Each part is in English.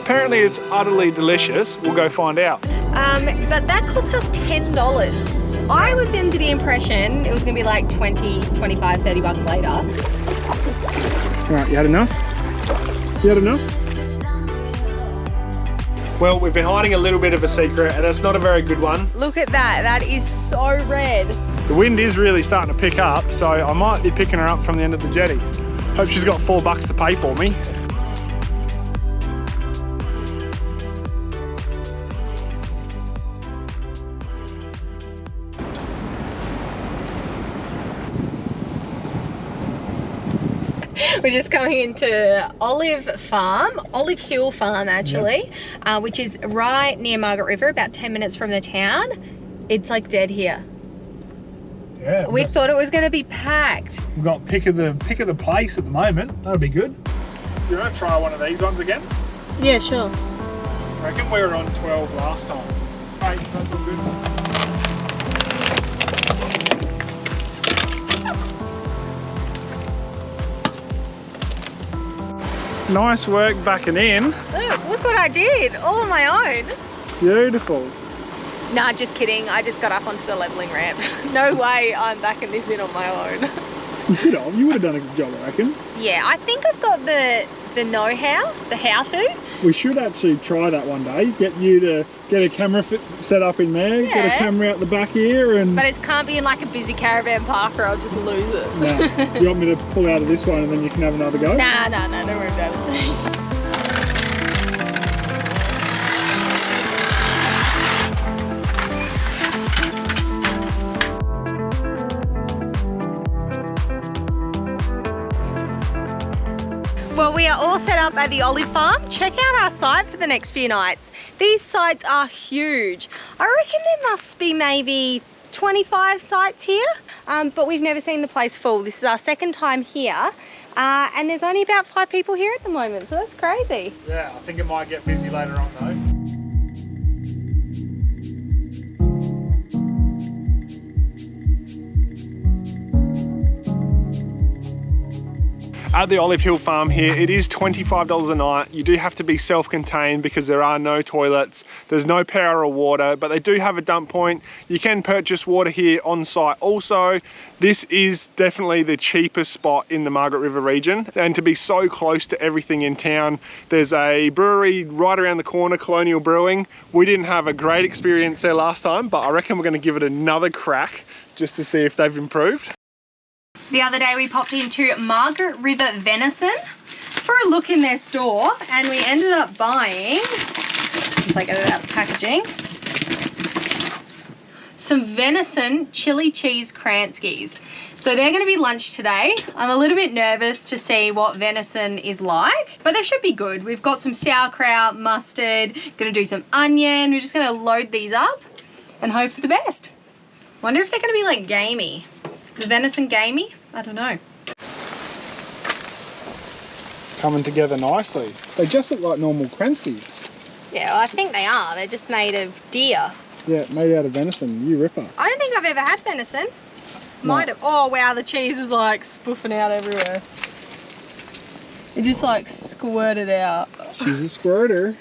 Apparently it's utterly delicious. We'll go find out. But that cost us $10. I was under the impression it was gonna be like 20, 25, 30 bucks later. All right, you had enough? You had enough? Well, we've been hiding a little bit of a secret, and it's not a very good one. Look at that, that is so red. The wind is really starting to pick up, so I might be picking her up from the end of the jetty. Hope she's got $4 to pay for me. We're just coming into Olive Hill Farm actually, yep. Which is right near Margaret River, about 10 minutes from the town. It's like dead here. Yeah. We thought it was going to be packed. We've got pick of the place at the moment. That'll be good. You want to try one of these ones again? Yeah, sure. I reckon we were on 12 last time. Hey, that's all good. Nice work backing in. Look what I did, all on my own. Beautiful. Nah, just kidding. I just got up onto the leveling ramp. No way I'm backing this in on my own. You could have. You would have done a good job, I reckon. Yeah, I think I've got the know-how, the how-to. We should actually try that one day. Get you to get a camera set up in there, yeah. Get a camera out the back here, and... But it can't be in like a busy caravan park or I'll just lose it. No. Do you want me to pull out of this one and then you can have another go? Nah, don't worry about it. Well, we are all set up at the olive farm. Check out our site for the next few nights. These sites are huge. I reckon there must be maybe 25 sites here, but we've never seen the place full. This is our second time here, and there's only about 5 people here at the moment, so that's crazy. Yeah, I think it might get busy later on though. At the Olive Hill Farm here, it is $25 a night. You do have to be self-contained because there are no toilets. There's no power or water, but they do have a dump point. You can purchase water here on site also. This is definitely the cheapest spot in the Margaret River region, and to be so close to everything in town. There's a brewery right around the corner, Colonial Brewing. We didn't have a great experience there last time, but I reckon we're going to give it another crack just to see if they've improved. The other day we popped into Margaret River Venison for a look in their store, and we ended up buying, once I get it out of packaging, some venison chili cheese Kranskis. So they're going to be lunch today. I'm a little bit nervous to see what venison is like, but they should be good. We've got some sauerkraut, mustard, going to do some onion. We're just going to load these up and hope for the best. Wonder if they're going to be like gamey. Is venison gamey? I don't know. Coming together nicely. They just look like normal Kranskis. Yeah, well, I think they are. They're just made of deer. Yeah, made out of venison. You ripper. I don't think I've ever had venison. Might have. Oh wow, the cheese is like spoofing out everywhere. It just like squirted out. She's a squirter.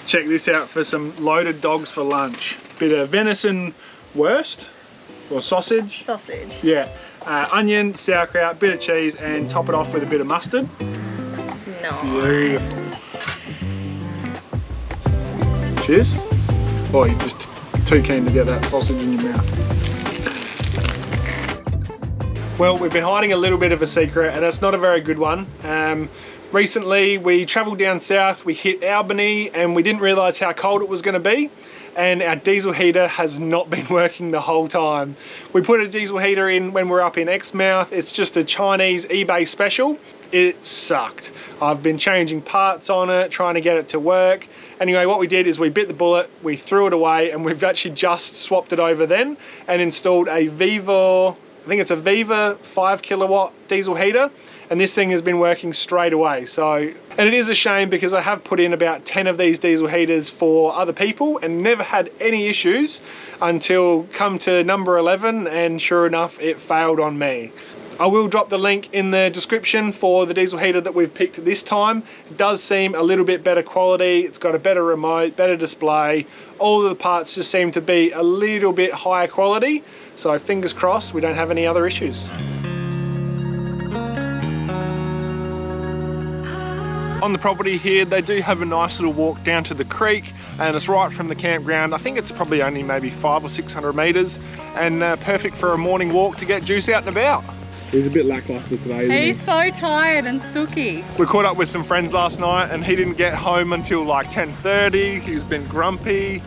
Check this out for some loaded dogs for lunch. Bit of venison wurst. Or sausage. Sausage. Yeah. Onion, sauerkraut, bit of cheese, and top it off with a bit of mustard. Nice. Beautiful. Cheers. Oh, you're just too keen to get that sausage in your mouth. Well, we've been hiding a little bit of a secret, and it's not a very good one. Recently, we travelled down south, we hit Albany, and we didn't realise how cold it was going to be. And our diesel heater has not been working the whole time. We put a diesel heater in when we're up in Exmouth. It's just a Chinese eBay special. It sucked. I've been changing parts on it, trying to get it to work. Anyway, what we did is we bit the bullet, we threw it away, and we've actually just swapped it over then and installed a Viva, I think it's a Viva 5 kilowatt diesel heater. And this thing has been working straight away. So, and it is a shame because I have put in about 10 of these diesel heaters for other people and never had any issues until come to number 11, and sure enough, it failed on me. I will drop the link in the description for the diesel heater that we've picked this time. It does seem a little bit better quality. It's got a better remote, better display. All of the parts just seem to be a little bit higher quality. So fingers crossed we don't have any other issues. On the property here, they do have a nice little walk down to the creek, and it's right from the campground. I think it's probably only maybe 500 or 600 meters, and perfect for a morning walk to get juice out and about. He's a bit lackluster today, isn't he? He's so tired and sooky. We caught up with some friends last night, and he didn't get home until like 10:30. He's been grumpy,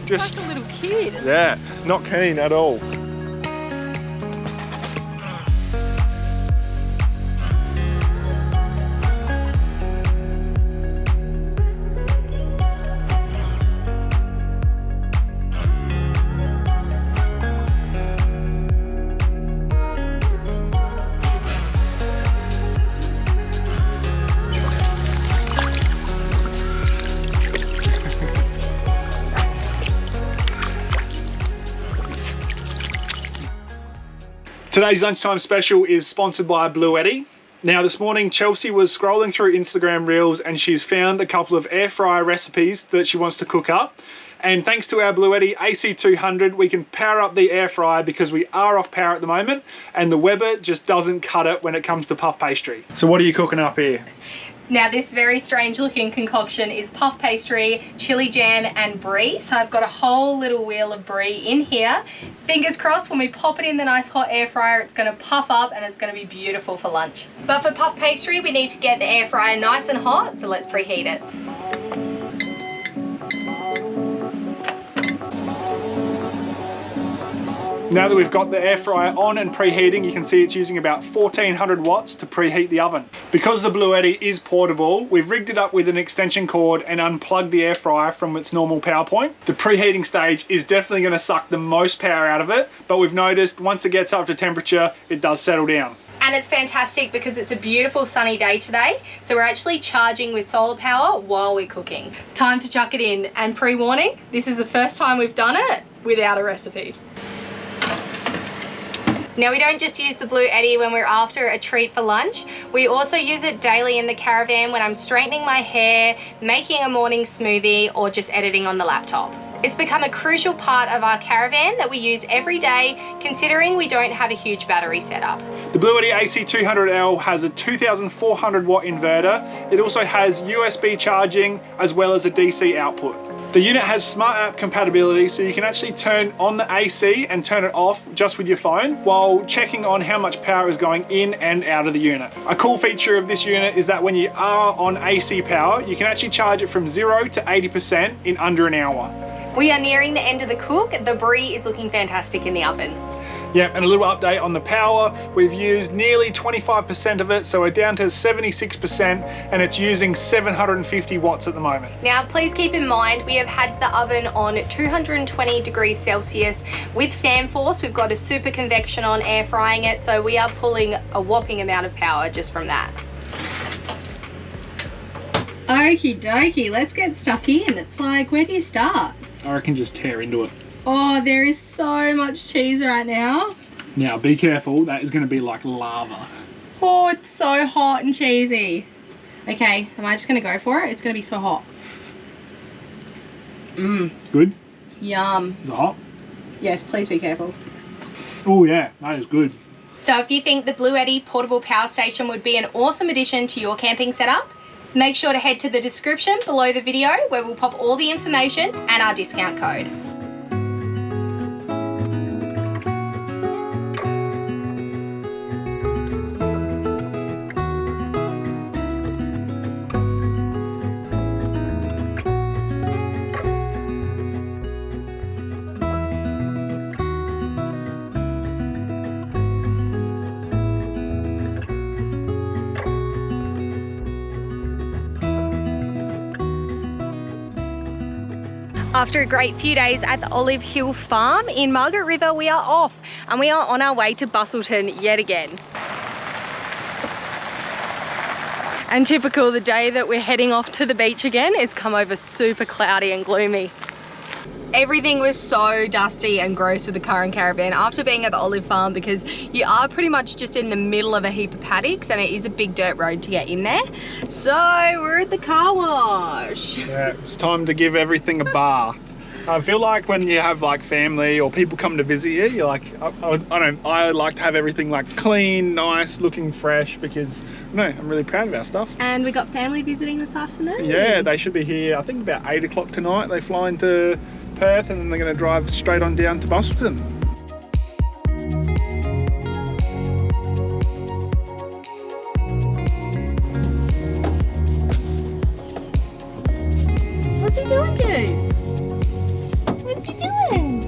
just like a little kid. Yeah, not keen at all. Today's lunchtime special is sponsored by Bluetti. Now this morning Chelsea was scrolling through Instagram Reels and she's found a couple of air fryer recipes that she wants to cook up. And thanks to our Bluetti AC200 we can power up the air fryer because we are off power at the moment, and the Weber just doesn't cut it when it comes to puff pastry. So what are you cooking up here? Now this very strange looking concoction is puff pastry, chili jam and brie. So I've got a whole little wheel of brie in here. Fingers crossed when we pop it in the nice hot air fryer it's going to puff up and it's going to be beautiful for lunch. But for puff pastry we need to get the air fryer nice and hot, so let's preheat it. Now that we've got the air fryer on and preheating, you can see it's using about 1400 watts to preheat the oven. Because the Bluetti is portable, we've rigged it up with an extension cord and unplugged the air fryer from its normal power point. The preheating stage is definitely going to suck the most power out of it, but we've noticed once it gets up to temperature, it does settle down. And it's fantastic because it's a beautiful sunny day today, so we're actually charging with solar power while we're cooking. Time to chuck it in, and pre-warning, this is the first time we've done it without a recipe. Now we don't just use the Bluetti when we're after a treat for lunch, we also use it daily in the caravan when I'm straightening my hair, making a morning smoothie or just editing on the laptop. It's become a crucial part of our caravan that we use every day, considering we don't have a huge battery setup. The Bluetti AC200L has a 2400 watt inverter. It also has USB charging as well as a DC output. The unit has smart app compatibility, so you can actually turn on the AC and turn it off just with your phone while checking on how much power is going in and out of the unit. A cool feature of this unit is that when you are on AC power, you can actually charge it from 0 to 80% in under an hour. We are nearing the end of the cook. The brie is looking fantastic in the oven. Yep, and a little update on the power. We've used nearly 25% of it, so we're down to 76%, and it's using 750 watts at the moment. Now, please keep in mind, we have had the oven on 220 degrees Celsius with fan force. We've got a super convection on air frying it, so we are pulling a whopping amount of power just from that. Okie dokie, let's get stuck in. It's like, where do you start? I reckon just tear into it. Oh, there is so much cheese right now. Now, be careful. That is going to be like lava. Oh, it's so hot and cheesy. Okay, am I just going to go for it? It's going to be so hot. Mmm. Good? Yum. Is it hot? Yes, please be careful. Oh yeah, that is good. So if you think the Bluetti portable power station would be an awesome addition to your camping setup, make sure to head to the description below the video where we'll pop all the information and our discount code. After a great few days at the Olive Hill Farm in Margaret River, we are off and we are on our way to Busselton yet again. And typical, the day that we're heading off to the beach again, it's come over super cloudy and gloomy. Everything was so dusty and gross with the car and caravan after being at the olive farm, because you are pretty much just in the middle of a heap of paddocks and it is a big dirt road to get in there. So we're at the car wash. Yeah, it's time to give everything a bath. I feel like when you have like family or people come to visit you, you're like, I like to have everything like clean, nice, looking fresh, because I'm really proud of our stuff. And we got family visiting this afternoon. Yeah, they should be here, I think about 8 o'clock tonight. They fly into Perth and then they're going to drive straight on down to Busselton. What's he doing, Juice? What's he doing?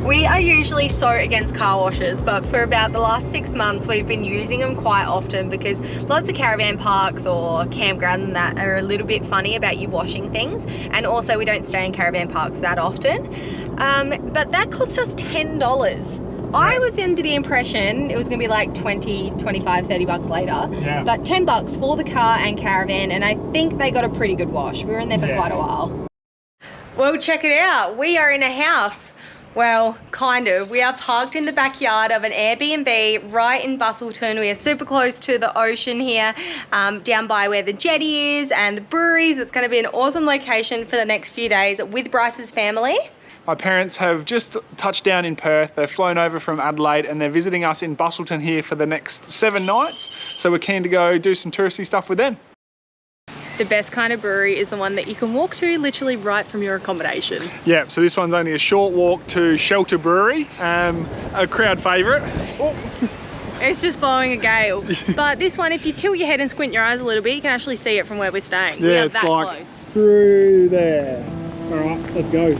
We are usually so against car washes, but for about the last 6 months we've been using them quite often, because lots of caravan parks or campgrounds and that are a little bit funny about you washing things, and also we don't stay in caravan parks that often. But that cost us $10. I was under the impression it was going to be like 20, 25, 30 bucks later. Yeah. But 10 bucks for the car and caravan, and I think they got a pretty good wash. We were in there for quite a while. Well, check it out. We are in a house. Well, kind of. We are parked in the backyard of an Airbnb right in Busselton. We are super close to the ocean here, down by where the jetty is and the breweries. It's going to be an awesome location for the next few days with Bryce's family. My parents have just touched down in Perth. They've flown over from Adelaide and they're visiting us in Busselton here for the next 7 nights. So we're keen to go do some touristy stuff with them. The best kind of brewery is the one that you can walk to literally right from your accommodation. Yeah, so this one's only a short walk to Shelter Brewery, a crowd favourite. Oh. It's just blowing a gale. But this one, if you tilt your head and squint your eyes a little bit, you can actually see it from where we're staying. Yeah, it's like through there. All right, let's go.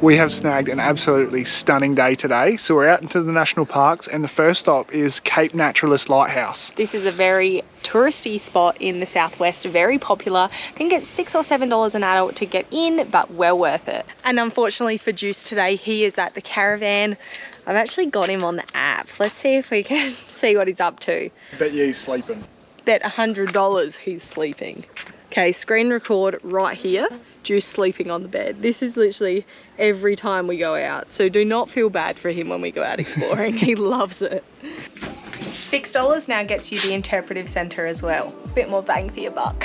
We have snagged an absolutely stunning day today. So we're out into the national parks and the first stop is Cape Naturalist Lighthouse. This is a very touristy spot in the southwest, very popular. I think it's $6 or $7 an adult to get in, but well worth it. And unfortunately for Juice today, he is at the Caravan. I've actually got him on the app. Let's see if we can see what he's up to. I bet you he's sleeping. Bet $100 he's sleeping. Okay, screen record right here. Juice sleeping on the bed. This is literally every time we go out. So do not feel bad for him when we go out exploring. He loves it. $6 now gets you the interpretive centre as well. A bit more bang for your buck.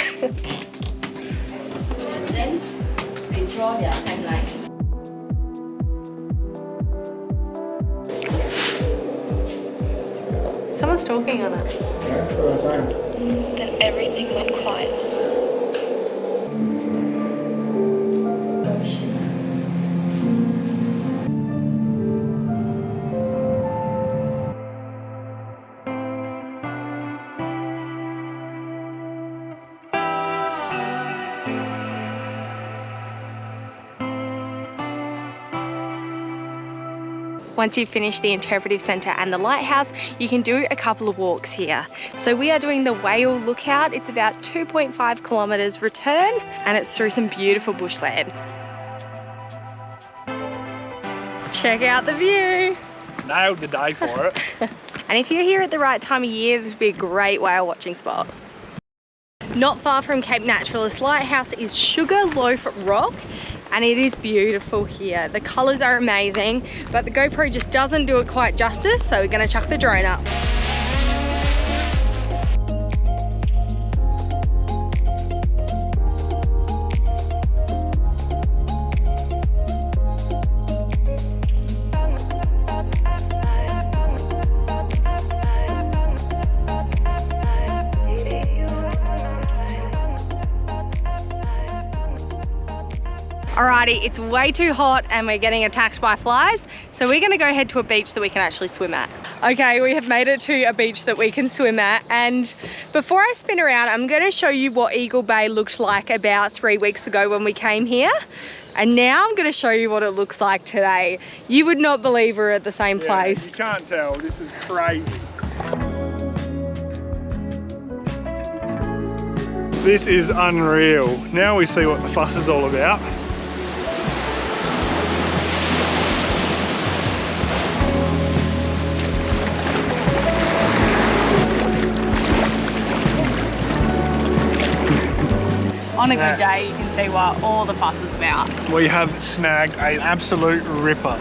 Someone's talking on it. Yeah, what was I saying? Then everything went quiet. Once you've finished the interpretive centre and the lighthouse, you can do a couple of walks here. So we are doing the whale lookout. It's about 2.5 kilometres return and it's through some beautiful bushland. Check out the view. Nailed the day for it. And if you're here at the right time of year, this would be a great whale watching spot. Not far from Cape Naturalist Lighthouse is Sugar Loaf Rock, and it is beautiful here. The colours are amazing, but the GoPro just doesn't do it quite justice, so we're gonna chuck the drone up. Alrighty, it's way too hot and we're getting attacked by flies, so we're gonna go head to a beach that we can actually swim at. Okay, we have made it to a beach that we can swim at, and before I spin around, I'm gonna show you what Eagle Bay looked like about 3 weeks ago when we came here. And now I'm gonna show you what it looks like today. You would not believe we're at the same place. You can't tell, this is crazy. This is unreal. Now we see what the fuss is all about. On a good day, you can see what all the fuss is about. We have snagged an absolute ripper.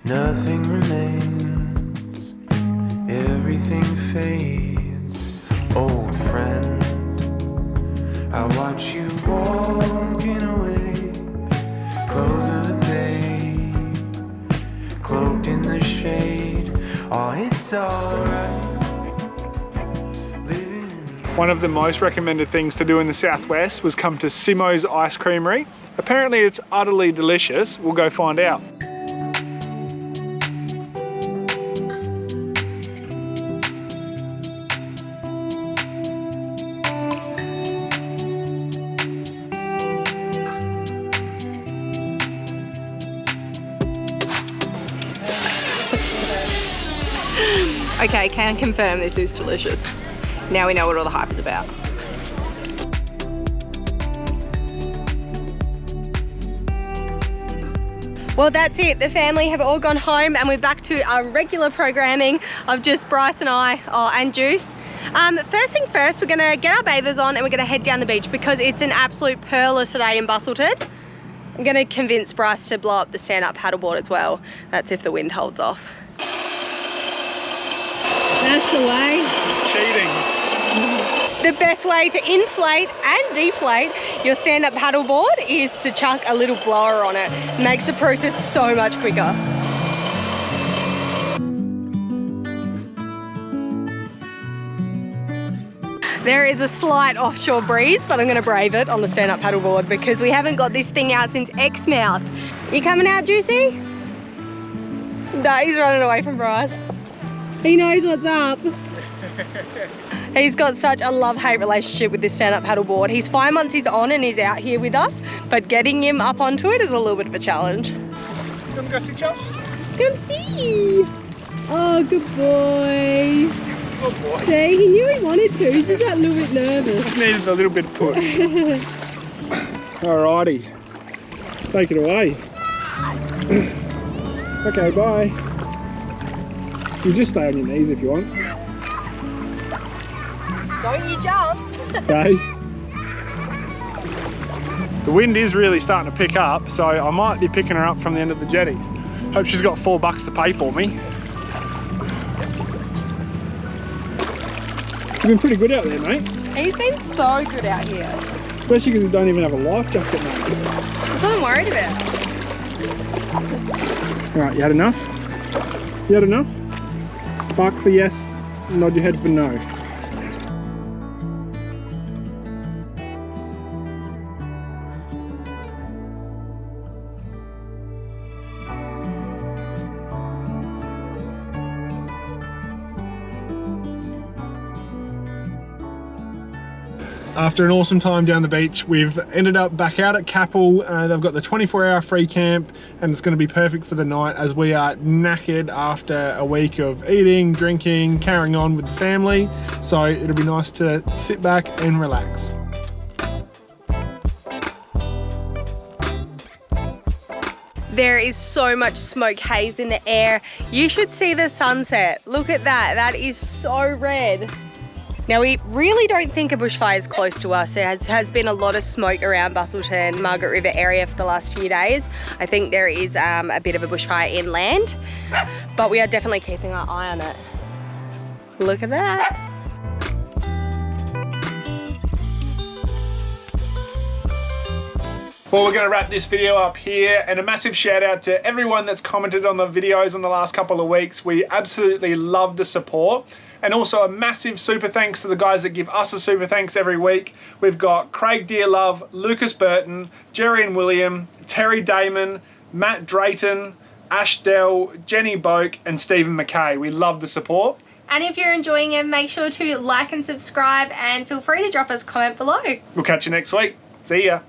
Nothing remains, everything fades, old friend. I watch you walking away, close of the day, cloaked in the shade. Oh, it's alright. One of the most recommended things to do in the southwest was come to Simos Ice Creamery. Apparently it's utterly delicious. We'll go find out. Okay, can confirm this is delicious. Now we know what all the hype is about. Well, that's it. The family have all gone home and we're back to our regular programming of just Bryce and I, and Juice. First things first, we're gonna get our bathers on and we're gonna head down the beach because it's an absolute pearler today in Bustleton. I'm gonna convince Bryce to blow up the stand-up paddleboard as well. That's if the wind holds off. That's the way. Cheating. The best way to inflate and deflate your stand-up paddleboard is to chuck a little blower on it. It makes the process so much quicker. There is a slight offshore breeze, but I'm gonna brave it on the stand-up paddleboard because we haven't got this thing out since Exmouth. You coming out, Juicy? No, he's running away from Bryce. He knows what's up. He's got such a love-hate relationship with this stand-up paddleboard. He's fine once he's on and he's out here with us, but getting him up onto it is a little bit of a challenge. You want to go see Charles? Come see! Oh, good boy. Good boy. See, he knew he wanted to. He's just that little bit nervous. Just needed a little bit of push. Alrighty. Take it away. Okay, bye. You just stay on your knees if you want. Don't you jump. Stay. The wind is really starting to pick up, so I might be picking her up from the end of the jetty. Hope she's got $4 to pay for me. You've been pretty good out there, mate. He's been so good out here. Especially because you don't even have a life jacket, mate. That's what I'm worried about. Alright, you had enough? You had enough? Bark for yes, nod your head for no. After an awesome time down the beach, we've ended up back out at Capel. They've got the 24-hour free camp and it's going to be perfect for the night as we are knackered after a week of eating, drinking, carrying on with the family. So it'll be nice to sit back and relax. There is so much smoke haze in the air. You should see the sunset. Look at that. That is so red. Now, we really don't think a bushfire is close to us. There has been a lot of smoke around Bustleton, Margaret River area for the last few days. I think there is a bit of a bushfire inland, but we are definitely keeping our eye on it. Look at that. Well, we're going to wrap this video up here, and a massive shout out to everyone that's commented on the videos in the last couple of weeks. We absolutely love the support. And also a massive super thanks to the guys that give us a super thanks every week. We've got Craig Dearlove, Lucas Burton, Jerry and William, Terry Damon, Matt Drayton, Ash Dell, Jenny Boak and Stephen McKay. We love the support. And if you're enjoying it, make sure to like and subscribe and feel free to drop us a comment below. We'll catch you next week. See ya.